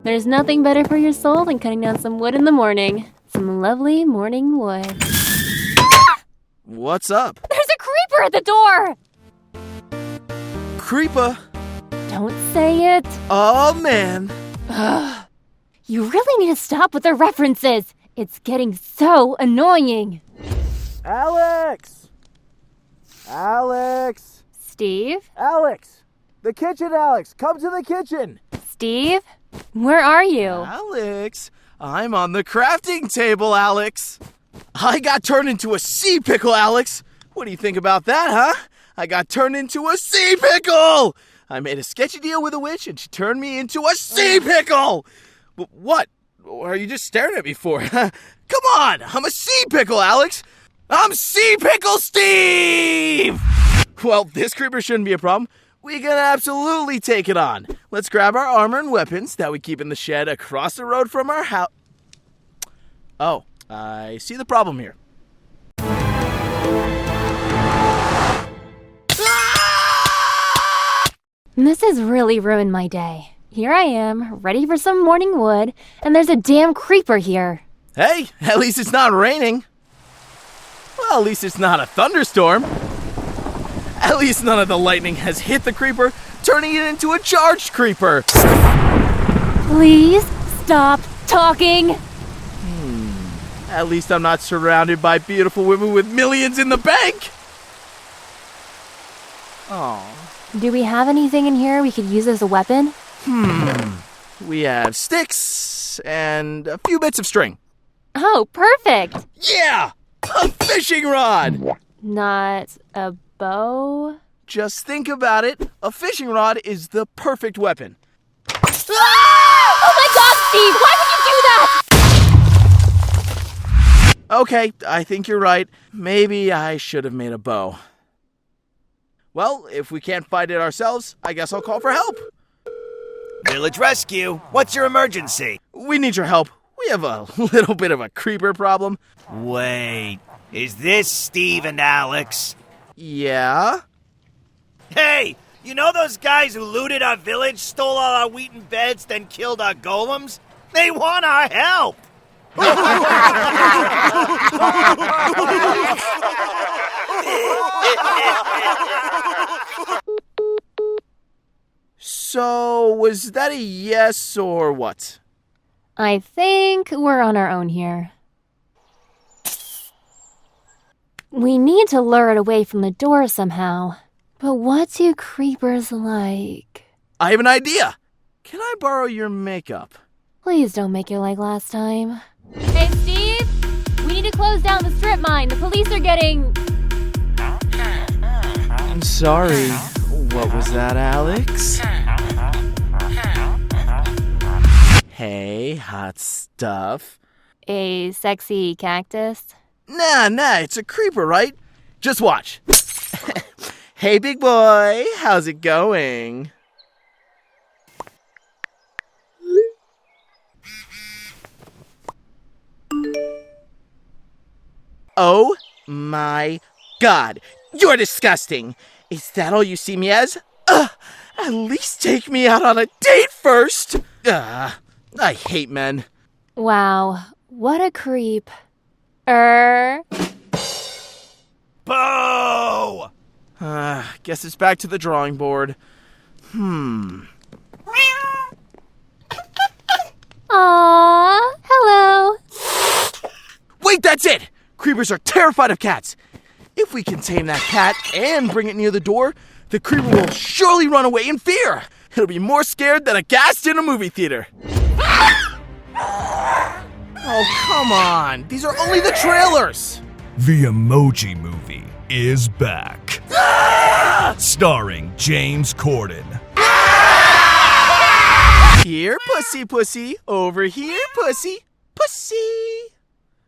There's nothing better for your soul than cutting down some wood in the morning. Some lovely morning wood. What's up? There's a creeper at the door! Creeper? Don't say it. Oh, man. Ugh. You really need to stop with the references. It's getting so annoying. Alex! Alex! Steve? Alex! The kitchen, Alex! Come to the kitchen! Steve? Where are you? Alex! I'm on the crafting table, Alex! I got turned into a sea pickle, Alex! What do you think about that, huh? I got turned into a sea pickle! I made a sketchy deal with a witch and she turned me into a sea pickle! What? Are you just staring at me for? Come on! I'm a sea pickle, Alex! I'm Sea Pickle Steve! Well, this creeper shouldn't be a problem. We can absolutely take it on. Let's grab our armor and weapons that we keep in the shed across the road from our house. Oh, I see the problem here. This has really ruined my day. Here I am, ready for some morning wood, and there's a damn creeper here. Hey, at least it's not raining. Well, at least it's not a thunderstorm. At least none of the lightning has hit the creeper, turning it into a charged creeper. Please stop talking. At least I'm not surrounded by beautiful women with millions in the bank. Oh. Do we have anything in here we could use as a weapon? We have sticks and a few bits of string. Oh, perfect. Yeah! A fishing rod! Not a bow? Just think about it. A fishing rod is the perfect weapon. Oh my God, Steve! Why would you do that? Okay, I think you're right. Maybe I should have made a bow. Well, if we can't find it ourselves, I guess I'll call for help. Village Rescue, what's your emergency? We need your help. We have a little bit of a creeper problem. Wait, is this Steve and Alex? Yeah? Hey, you know those guys who looted our village, stole all our wheat and beds, then killed our golems? They want our help! So, was that a yes or what? I think we're on our own here. We need to lure it away from the door somehow. But what do creepers like? I have an idea. Can I borrow your makeup? Please don't make it like last time. Hey, Steve! We need to close down the strip mine. The police are getting... I'm sorry. What was that, Alex? Hey, hot stuff. A sexy cactus? Nah, it's a creeper, right? Just watch. Hey, big boy, how's it going? Oh my God, you're disgusting. Is that all you see me as? At least take me out on a date first. I hate men. Wow, what a creep. Boo! Guess it's back to the drawing board. Aww, hello. Wait, that's it! Creepers are terrified of cats. If we can tame that cat and bring it near the door, the creeper will surely run away in fear. It'll be more scared than a ghast in a movie theater. Oh, come on. These are only the trailers. The Emoji Movie is back. Starring James Corden. Here, pussy, pussy. Over here, pussy, pussy.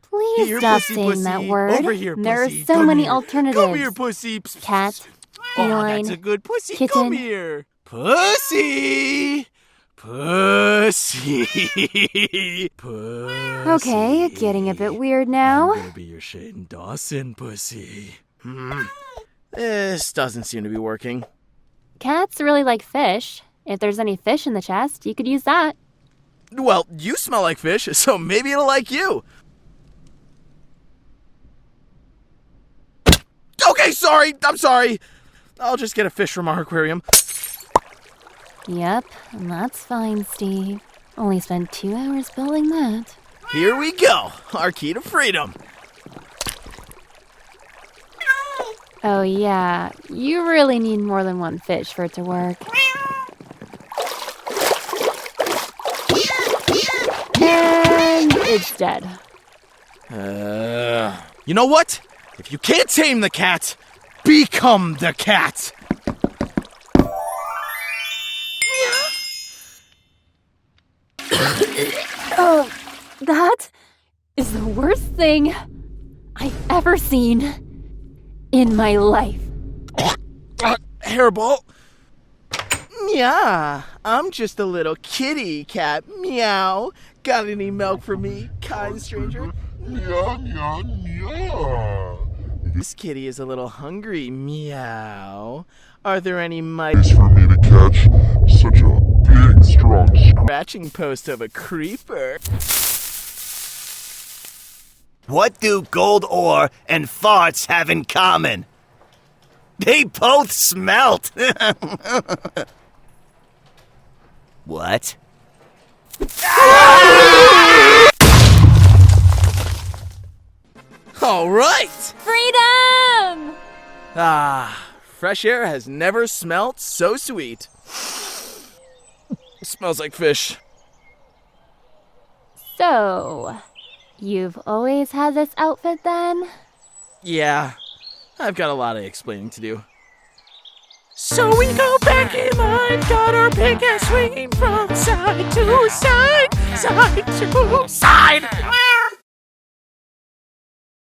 Please Here, stop pussy, saying pussy. that word. Over here, There are pussy. so Come many here. alternatives. Come here, pussy. Cat, Oh, feline, that's a good pussy. kitten. Come here. Pussy. Pussy. Pussy. Okay, getting a bit weird now. I'm gonna be your Shane Dawson, pussy. This doesn't seem to be working. Cats really like fish. If there's any fish in the chest, you could use that. Well, you smell like fish, so maybe it'll like you. Okay, sorry. I'm sorry. I'll just get a fish from our aquarium. Yep, that's fine, Steve. Only spent 2 hours building that. Here we go. Our key to freedom. Oh yeah, you really need more than one fish for it to work. And it's dead. You know what? If you can't tame the cat, become the cat. Oh, that is the worst thing I've ever seen in my life. Hairball. Yeah, I'm just a little kitty cat. Meow. Got any milk for me, kind stranger? Meow, meow, meow. This kitty is a little hungry. Meow. Are there any mice For me to catch such a big, strong scratching post of a creeper? What do gold ore and farts have in common? They both smelt. What? All right. Freedom! Fresh air has never smelt so sweet. Smells like fish. So, you've always had this outfit then? Yeah, I've got a lot of explaining to do. So we go back in line, got our pickaxe swinging from side to side, side to side.